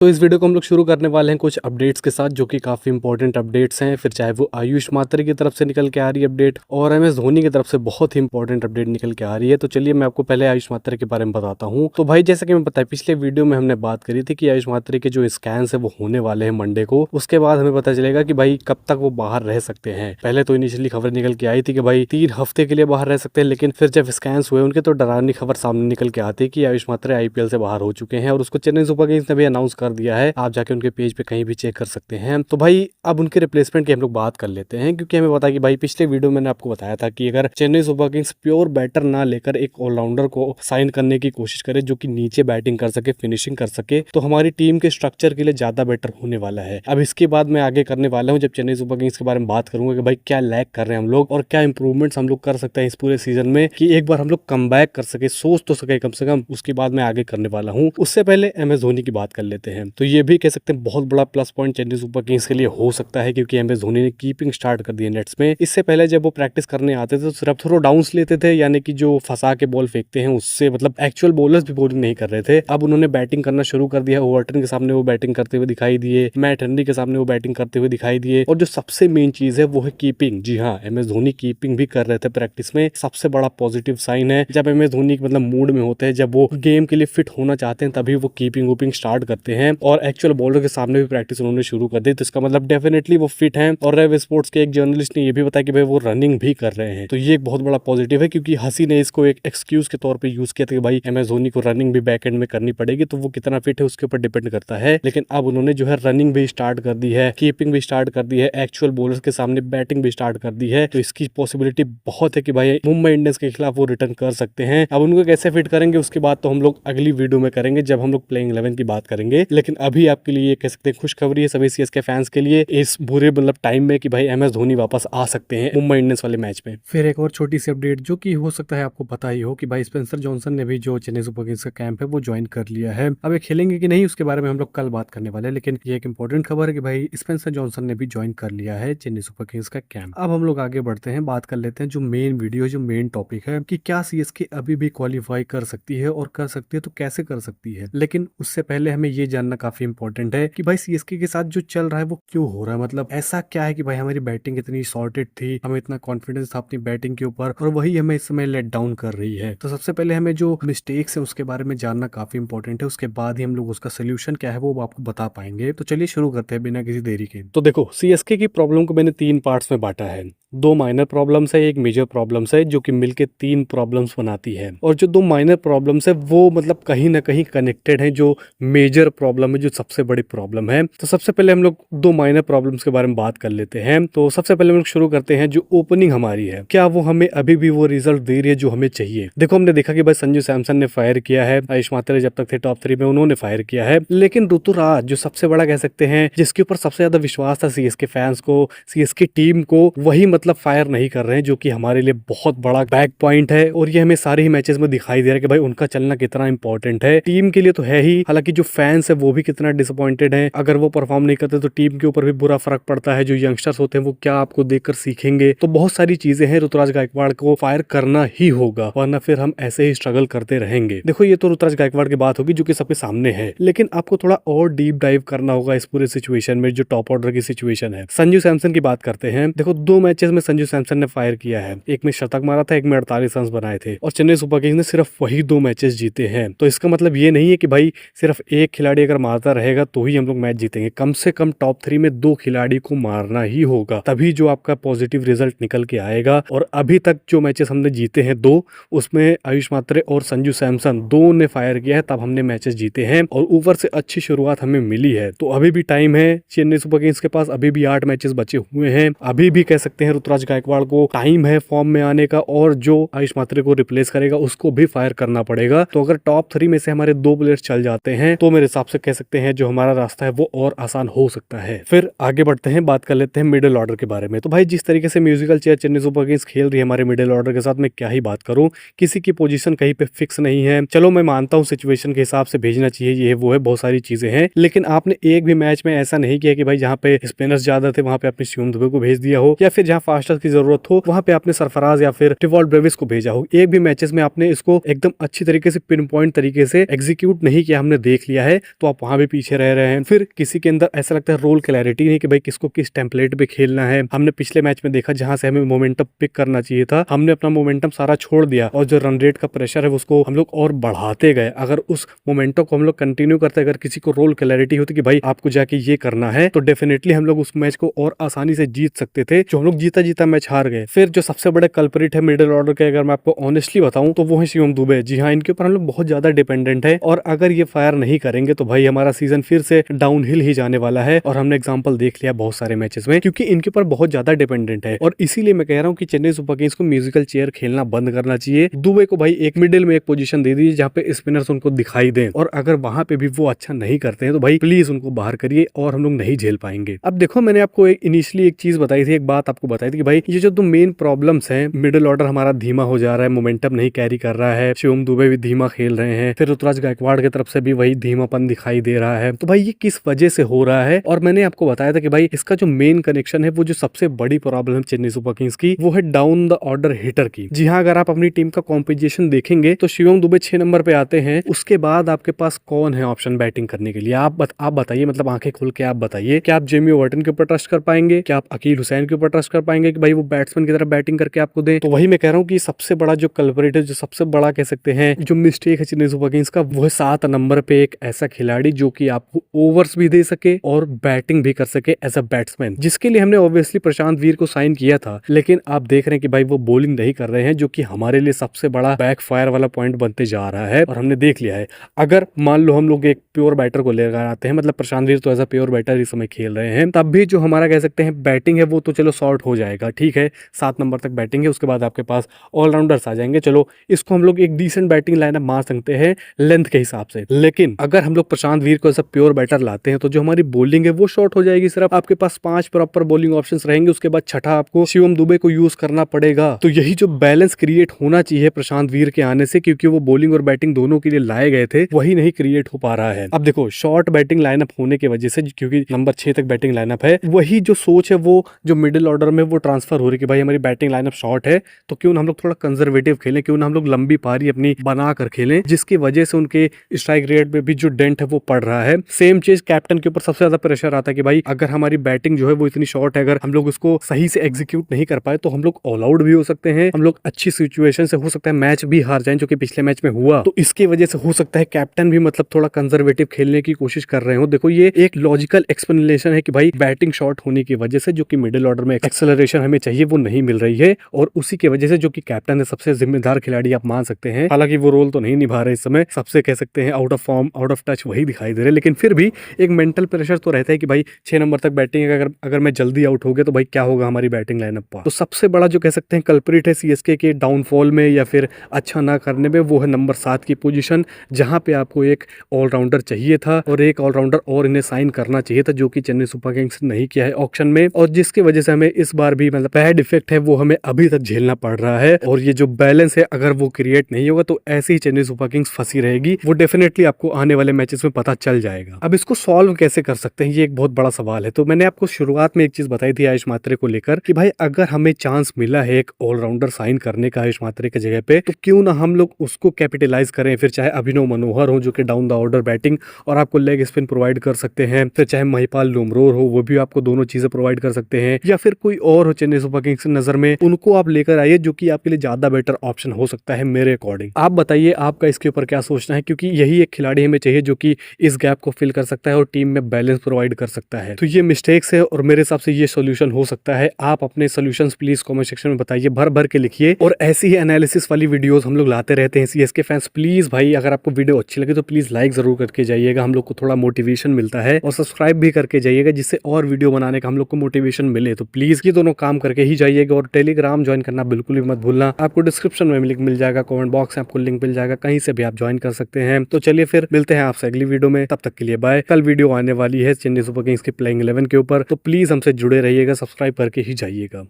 तो इस वीडियो को हम लोग शुरू करने वाले हैं कुछ अपडेट्स के साथ, जो कि काफ़ी इंपॉर्टेंट अपडेट्स हैं। फिर चाहे वो आयुष मात्रे की तरफ से निकल के आ रही है अपडेट, और एम एस धोनी की तरफ से बहुत ही इंपॉर्टेंट अपडेट निकल के आ रही है। तो चलिए मैं आपको पहले आयुष मात्रे के बारे में बताता हूँ। तो भाई जैसा कि मैं पता है, पिछले वीडियो में हमने बात करी थी कि आयुष मात्रे के जो स्कैन्स है वो होने वाले हैं मंडे को। उसके बाद हमें पता चलेगा कि भाई कब तक वो बाहर रह सकते हैं। पहले तो इनिशियली खबर निकल के आई थी कि भाई 3 हफ्ते के लिए बाहर रह सकते हैं, लेकिन फिर जब स्कैन्स हुए उनके, तो डरावनी खबर सामने निकल के आती है कि आयुष मात्रे आईपीएल से बाहर हो चुके हैं। और उसको चेन्नई सुपर किंग्स ने भी अनाउंस कर दिया है। आप जाके उनके पेज पे कहीं भी चेक कर सकते हैं। तो भाई अब उनके रिप्लेसमेंट की हम लोग बात कर लेते हैं, क्योंकि हमें पता है कि भाई पिछले वीडियो में मैंने आपको बताया था कि अगर Chennai super kings pure batter ना लेकर एक ऑलराउंडर को साइन करने की कोशिश करे जो कि नीचे बैटिंग कर सके, फिनिशिंग कर सके, तो हमारी टीम के स्ट्रक्चर के लिए ज्यादा बेटर होने वाला है। अब इसके बाद मैं आगे करने वाला हूँ, जब चेन्नई सुपर किंग्स के बारे में बात करूंगा कि भाई क्या लैग कर रहे हैं हम लोग और क्या इंप्रूवमेंट्स हम लोग कर सकते हैं इस पूरे सीजन में, कि एक बार हम लोग कम बैक कर सके, सोच तो सके कम से कम। उसके बाद मैं आगे करने वाला हूँ। उससे पहले एम एस धोनी की बात कर लेते हैं। तो ये भी कह सकते हैं बहुत बड़ा plus point Chennai super Kings के लिए हो सकता है, क्योंकि एम एस धोनी ने कीपिंग स्टार्ट कर दी है नेट्स में। इससे पहले जब वो प्रैक्टिस करने आते थे तो सिर्फ थ्रो डाउन्स लेते थे, यानी कि जो फंसा के बॉल फेंकते हैं उससे, मतलब एक्चुअल बॉलर्स भी बॉलिंग नहीं कर रहे थे। अब उन्होंने बैटिंग करना शुरू कर दिया। ओवरटन के सामने वो बैटिंग करते हुए दिखाई दिए, मैट हेनरी के सामने वो बैटिंग करते हुए दिखाई दिए। और जो सबसे मेन चीज है वो है कीपिंग। जी हाँ, एम एस धोनी कीपिंग भी कर रहे थे प्रैक्टिस में। सबसे बड़ा पॉजिटिव साइन है। जब एम एस धोनी मतलब मूड में होते हैं, जब वो गेम के लिए फिट होना चाहते हैं, तभी वो कीपिंग वूपिंग स्टार्ट करते हैं। और एक्चुअल बॉलर के सामने भी प्रैक्टिस उन्होंने शुरू कर दी। तो इसका मतलब डेफिनेटली वो फिट हैं। और रेव स्पोर्ट्स के एक जर्नलिस्ट ने ये भी बताया कि भाई वो रनिंग भी कर रहे हैं। तो ये एक बहुत बड़ा पॉजिटिव है, क्योंकि हंसी ने इसको एक एक्सक्यूज के तौर पे यूज किया था कि भाई एम एस धोनी को रनिंग भी बैक एंड में करनी पड़ेगी, तो वो कितना फिट है उसके ऊपर डिपेंड करता है। लेकिन अब उन्होंने जो है रनिंग भी स्टार्ट कर दी है, कीपिंग भी स्टार्ट कर दी है, एक्चुअल बॉलर्स के सामने बैटिंग भी स्टार्ट कर दी है। तो इसकी पॉसिबिलिटी बहुत है कि भाई मुंबई इंडियंस के खिलाफ वो रिटर्न कर सकते हैं। अब उनको कैसे फिट करेंगे उसकी बात तो हम लोग अगली वीडियो में करेंगे, जब हम लोग प्लेइंग 11 की बात करेंगे। लेकिन अभी आपके लिए कह सकते हैं खुशखबरी है सभी सीएसके फैंस के लिए इस बुरे मतलब टाइम में, कि भाई एम एस धोनी वापस आ सकते हैं मुंबई इंडियंस वाले मैच में। फिर एक और छोटी सी अपडेट जो कि हो सकता है आपको पता ही हो, कि भाई स्पेंसर जॉनसन ने भी जो चेन्नई सुपर किंग्स का कैंप है वो ज्वाइन कर लिया है। अब ये खेलेंगे कि नहीं उसके बारे में हम लोग कल बात करने वाले हैं, लेकिन ये एक इंपॉर्टेंट खबर है कि भाई स्पेंसर जॉनसन ने भी ज्वाइन कर लिया है चेन्नई सुपर किंग्स का कैंप। अब हम लोग आगे बढ़ते हैं, बात कर लेते हैं जो मेन वीडियो, जो मेन टॉपिक है, कि क्या सीएसके अभी भी क्वालिफाई कर सकती है, और कर सकती है तो कैसे कर सकती है। लेकिन उससे पहले हमें ये जानना काफी इंपॉर्टेंट है कि भाई सीएसके के साथ जो चल रहा है वो क्यों हो रहा है। मतलब ऐसा क्या है कि भाई हमारी बैटिंग इतनी सॉर्टेड थी, हमें इतना कॉन्फिडेंस था अपनी बैटिंग के ऊपर, और वही हमें इस समय लेट डाउन कर रही है। तो सबसे पहले हमें जो मिस्टेक्स है उसके बारे में जानना काफी इंपॉर्टेंट है। उसके बाद ही हम लोग उसका सोल्यूशन क्या है वो आपको बता पाएंगे। तो चलिए शुरू करते हैं बिना किसी देरी के। तो देखो, सीएसके की प्रॉब्लम को मैंने 3 पार्ट्स में बांटा है। 2 माइनर प्रॉब्लम्स है, एक मेजर प्रॉब्लम्स है, जो कि मिलके 3 प्रॉब्लम्स बनाती है। और जो 2 माइनर प्रॉब्लम्स है वो मतलब कहीं ना कहीं कनेक्टेड है जो मेजर प्रॉब्लम है, जो सबसे बड़ी प्रॉब्लम है। तो सबसे पहले हम लोग 2 माइनर प्रॉब्लम्स के बारे में बात कर लेते हैं। तो सबसे पहले हम लोग शुरू करते हैं जो ओपनिंग हमारी है, क्या वो हमें अभी भी वो रिजल्ट दे रही है जो हमें चाहिए। देखो, हमने देखा कि भाई संजू सैमसन ने फायर किया है, आयुष मात्रे जब तक थे टॉप 3 में उन्होंने फायर किया है, लेकिन ऋतुराज जो सबसे बड़ा कह सकते हैं, जिसके ऊपर सबसे ज्यादा विश्वास था सीएसके फैंस को, सीएसके टीम को, वही मतलब फायर नहीं कर रहे हैं, जो कि हमारे लिए बहुत बड़ा बैक पॉइंट है। और ये हमें सारे ही मैचेस में दिखाई दे रहा है कि भाई उनका चलना कितना इंपॉर्टेंट है टीम के लिए तो है ही, हालांकि जो फैंस है वो भी कितना डिसअपॉइंटेड है। अगर वो परफॉर्म नहीं करते तो टीम के ऊपर भी बुरा फर्क पड़ता है। जो यंगस्टर्स होते हैं वो क्या आपको देखकर सीखेंगे। तो बहुत सारी चीजें हैं, ऋतुराज गायकवाड़ को फायर करना ही होगा, वरना फिर हम ऐसे ही स्ट्रगल करते रहेंगे। देखो, ये तो ऋतुराज गायकवाड़ की बात होगी जो कि सबके सामने है, लेकिन आपको थोड़ा और डीप डाइव करना होगा इस पूरे सिचुएशन में, जो टॉप ऑर्डर की सिचुएशन है। संजू सैमसन की बात करते हैं। देखो, 2 मैचेस में संजू सैमसन ने फायर किया है, एक में शतक मारा था, एक में 48 रन बनाए थे, और चेन्नई सुपर किंग्स ने सिर्फ वही 2 मैचेस जीते हैं। तो इसका मतलब ये नहीं है कि भाई सिर्फ एक खिलाड़ी अगर मारता रहेगा तो ही हम लोग मैच जीतेंगे। कम से कम टॉप 3 में 2 खिलाड़ी को मारना ही होगा, तभी जो आपका पॉजिटिव रिजल्ट निकल के आएगा। और अभी तक जो मैचेस हमने जीते हैं 2, उसमें आयुष मात्रे और संजू सैमसन 2 ने फायर किया है, तब हमने मैचेस जीते हैं, और ऊपर से अच्छी शुरुआत हमें मिली है। तो अभी भी टाइम है चेन्नई सुपर किंग्स के पास, अभी भी 8 मैचेस बचे हुए हैं, अभी भी कह सकते हैं ऋतुराज गायकवाड़ को टाइम है फॉर्म में आने का, और जो आयुष मात्रे को रिप्लेस करेगा उसको भी फायर करना पड़ेगा। तो अगर टॉप 3 में से हमारे 2 प्लेयर्स चल जाते हैं तो मेरे हिसाब से कह सकते हैं जो हमारा रास्ता है वो और आसान हो सकता है। फिर आगे बढ़ते हैं, बात कर लेते हैं मिडिल ऑर्डर के बारे में। तो भाई जिस तरीके से musical chair Chennai super Kings खेल रही है हमारे मिडिल ऑर्डर के साथ, मैं क्या ही बात करूं, किसी की पोजीशन कहीं पे फिक्स नहीं है। चलो मैं मानता हूं सिचुएशन के हिसाब से भेजना चाहिए, ये वो है, बहुत सारी चीजें हैं, लेकिन आपने एक भी मैच में ऐसा नहीं किया कि भाई जहां पे स्पिनर्स ज्यादा थे वहां पे आपने शिवम दुबे को भेज दिया हो, या फिर जहां फास्टर की जरूरत हो वहां पे आपने सरफराज या फिर टिवॉल्ट ब्रेविस को भेजा हो। एक भी मैचेस में आपने इसको एकदम अच्छी तरीके से पिन पॉइंट तरीके से एग्जीक्यूट नहीं किया, हमने देख लिया है। तो आप वहां भी पीछे रह रहे हैं। फिर किसी के अंदर ऐसा लगता है रोल क्लैरिटी नहीं कि भाई किसको किस टेम्पलेट पे खेलना है। हमने पिछले मैच में देखा जहां से हमें मोमेंटम पिक करना चाहिए था, हमने अपना मोमेंटम सारा छोड़ दिया और जो रन रेट का प्रेशर है उसको हम लोग और बढ़ाते गए। अगर उस मोमेंटम को हम लोग कंटिन्यू करते, अगर किसी को रोल क्लैरिटी होती कि भाई आपको जाके ये करना है, तो डेफिनेटली हम लोग उस मैच को और आसानी से जीत सकते थे, जो हम लोग जीता जीता मैच हार गए। फिर जो सबसे बड़े कल्परिट है मिडिल ऑर्डर के, अगर मैं आपको ऑनेस्टली बताऊं तो वो है शिवम दुबे। जी हाँ, इनके ऊपर हम लोग बहुत ज्यादा डिपेंडेंट है और अगर ये फायर नहीं करेंगे तो भाई हमारा सीजन फिर से डाउनहिल ही जाने वाला है। और हमने एग्जांपल देख लिया बहुत सारे मैचेस में, क्योंकि इनके ऊपर बहुत ज्यादा डिपेंडेंट है। और इसीलिए मैं कह रहा हूँ कि चेन्नई सुपर किंग्स को म्यूजिकल चेयर खेलना बंद करना चाहिए। दुबे को भाई एक मिडिल में एक पोजीशन दे दीजिए जहाँ पे स्पिनर्स उनको दिखाई दें, और अगर वहां पे भी वो अच्छा नहीं करते हैं तो भाई प्लीज उनको बाहर करिए और हम लोग नहीं झेल पाएंगे। अब देखो, मैंने आपको इनिशियली एक चीज बताई थी, एक बात आपको बताई थी कि भाई ये जो दो मेन प्रॉब्लम्स हैं, मिडिल ऑर्डर हमारा धीमा हो जा रहा है, मोमेंटम नहीं कैरी कर रहा है, शिवम दुबे भी धीमा खेल रहे हैं, फिर ऋतुराज गायकवाड़ की तरफ से भी वही धीमापन दिखाई दे रहा है। तो भाई ये किस वजह से हो रहा है? और मैंने आपको बताया था कि भाई इसका जो मेन कनेक्शन है, वो जो सबसे बड़ी प्रॉब्लम चेन्नई सुपर किंग्स की, वो है डाउन द ऑर्डर हिटर की। जी हाँ, अगर आप अपनी टीम का कॉम्पोजिशन देखेंगे तो शिवम दुबे 6 नंबर पे आते हैं। उसके बाद आपके पास कौन है ऑप्शन बैटिंग करने के लिए? आप बताइए, मतलब आंखें खोल के आप बताइए, क्या आप जेमी ओवर्टन के ऊपर ट्रस्ट कर पाएंगे? क्या आप अकील हुसैन के ऊपर ट्रस्ट कर पाएंगे कि भाई वो बैट्समैन की तरह बैटिंग करके आपको दे? तो वही मैं कह रहा हूँ कि सबसे बड़ा जो कल्परेट है, जो सबसे बड़ा कह सकते हैं जो मिस्टेक है चेन्नई सुपर किंग्स का, वो है 7 नंबर पे एक ऐसा खिलाड़ी जो कि आपको ओवर्स भी दे सके और बैटिंग भी कर सके एज अ बैट्समैन, जिसके लिए हमने ऑब्वियसली प्रशांत वीर को साइन किया था। लेकिन आप देख रहे हैं कि भाई वो बॉलिंग नहीं कर रहे हैं, जो कि हमारे लिए सबसे बड़ा बैकफायर वाला पॉइंट बनते जा रहा है। और हमने देख लिया है, अगर मान लो हम लोग एक प्योर बैटर को लेकर आते हैं, मतलब प्रशांत वीर तो एज अ प्योर बैटर इस समय खेल रहे हैं, तब भी जो हमारा कह सकते हैं बैटिंग है वो तो चलो शॉर्ट हो जाएगा, ठीक है, 7 नंबर तक बैटिंग है, उसके बाद आपके पास ऑलराउंडर्स आ जाएंगे, चलो इसको हम लोग एक डिसेंट बैटिंग लाइनअप मार सकते हैं लेंथ के हिसाब से। लेकिन अगर हम लोग प्रशांत वीर को ऐसा प्योर बैटर लाते हैं तो जो हमारी बॉलिंग है वो शॉर्ट हो जाएगी। सिर्फ आपके पास 5 प्रॉपर बॉलिंग ऑप्शंस रहेंगे, उसके बाद छठा आपको शिवम दुबे को यूज करना पड़ेगा। तो यही जो बैलेंस क्रिएट होना चाहिए प्रशांत वीर के आने से, क्योंकि वो बॉलिंग और बैटिंग दोनों के लिए लाए गए थे, वही नहीं क्रिएट हो पा रहा है। अब देखो, शॉर्ट बैटिंग लाइनअप होने की वजह से, क्योंकि नंबर 6 तक बैटिंग लाइनअप है, वही जो सोच है वो जो मिडिल ऑर्डर में वो ट्रांसफर हो रही है कि भाई हमारी बैटिंग लाइनअप शॉर्ट है, तो क्यों ना हम लोग थोड़ा कंजर्वेटिव खेलें, क्यों ना हम लोग लंबी पारी अपनी बना कर खेलें, जिसकी वजह से उनके स्ट्राइक रेट में भी जो डेंट है वो पड़ रहा है। सेम चीज कैप्टन के ऊपर सबसे ज्यादा प्रेशर आता है कि भाई अगर हमारी बैटिंग जो है वो इतनी शॉर्ट है, अगर हम लोग उसको सही से एग्जीक्यूट नहीं कर पाए तो हम लोग ऑल आउट भी हो सकते हैं, हम लोग अच्छी सिचुएशन से हो सकता है मैच भी हार जाएं, जो कि पिछले मैच में हुआ। तो इसकी वजह से हो सकता है कैप्टन भी मतलब थोड़ा कंजर्वेटिव खेलने की कोशिश कर रहे हो। देखो, ये एक लॉजिकल एक्सप्लेनेशन है कि भाई बैटिंग शॉर्ट होने की वजह से जो कि मिडिल ऑर्डर में एक्सेलरेशन हमें चाहिए वो नहीं मिल रही है, और उसी की वजह से जो कि कैप्टन है, सबसे जिम्मेदार खिलाड़ी आप मान सकते हैं, हालांकि वो रोल तो नहीं निभा रहे इस समय, सबसे कह सकते हैं out of form out of touch वही दिखाई दे रहे, लेकिन फिर भी एक मेंटल प्रेशर तो रहता है कि भाई 6 नंबर तक बैटिंग, अगर मैं जल्दी आउट हो गया तो भाई क्या होगा हमारी बैटिंग लाइनअप पर। तो सबसे बड़ा जो कह सकते हैं कल्प्रिट है सीएसके के डाउनफॉल में या फिर अच्छा ना करने में, वो है नंबर 7 की पोजीशन, जहां पे आपको एक ऑलराउंडर चाहिए था और एक ऑलराउंडर और इन्हें साइन करना चाहिए था, जो कि चेन्नई सुपर किंग्स ने नहीं किया है ऑक्शन में, और जिसकी वजह से हमें इस बार भी मतलब बैड इफेक्ट है वो हमें अभी तक झेलना पड़ रहा है। और ये जो बैलेंस है अगर वो क्रिएट नहीं होगा तो ऐसे ही चेन्नई सुपर किंग्स फंसी रहेगी, वो डेफिनेटली आपको आने वाले मैचेस में पता चल जाएगा। अब इसको सॉल्व कैसे कर सकते हैं, ये एक बहुत बड़ा सवाल है। तो मैंने आपको शुरुआत में एक चीज बताई थी आयुष मात्रे को लेकर कि भाई अगर हमें चांस मिला है एक ऑलराउंडर साइन करने का आयुष मात्रे की जगह पे, तो क्यों ना हम लोग उसको कैपिटलाइज करें। फिर चाहे अभिनव मनोहर हो जो कि डाउन द ऑर्डर बैटिंग और आपको लेग स्पिन प्रोवाइड कर सकते हैं, फिर चाहे महिपाल लुमरोर हो वो भी आपको दोनों चीजें प्रोवाइड कर सकते हैं, या फिर कोई और हो चेन्नई सुपर किंग्स की नजर में, उनको आप लेकर आइए जो कि आपके लिए ज्यादा बेटर ऑप्शन हो सकता है मेरे अकॉर्डिंग। आप बताइए आपका इसके ऊपर क्या सोचना है, क्योंकि यही एक खिलाड़ी हमें चाहिए जो कि इस गैप को फिल कर सकता है और टीम में बैलेंस प्रोवाइड कर सकता है। तो ये मिस्टेक्स है और मेरे हिसाब से ये सोल्यूशन हो सकता है। आप अपने सोल्यूशंस प्लीज कमेंट सेक्शन में बताइए, भर भर के लिखिए, और ऐसी ही एनालिसिस वाली वीडियोस हम लोग लाते रहते हैं। सीएसके फैंस प्लीज भाई, अगर आपको वीडियो अच्छी लगे तो प्लीज लाइक जरूर करके जाइएगा, हम लोग को थोड़ा मोटिवेशन मिलता है, और सब्सक्राइब भी करके जाइएगा जिससे और वीडियो बनाने का हम लोग को मोटिवेशन मिले। तो प्लीज ये दोनों काम करके ही जाइएगा, और टेलीग्राम ज्वाइन करना बिल्कुल भी मत भूलना, आपको डिस्क्रिप्शन में लिंक मिल जाएगा, कमेंट बॉक्स में आपको लिंक मिल जाएगा, कहीं से भी आप ज्वाइन कर सकते हैं। तो चलिए फिर मिलते हैं आपसे अगली वीडियो में, तब तक के लिए बाय। कल वीडियो आने वाली है चेन्नई सुपर किंग्स की प्लेइंग 11 के ऊपर, तो प्लीज हमसे जुड़े रहिएगा, सब्सक्राइब करके ही जाइएगा।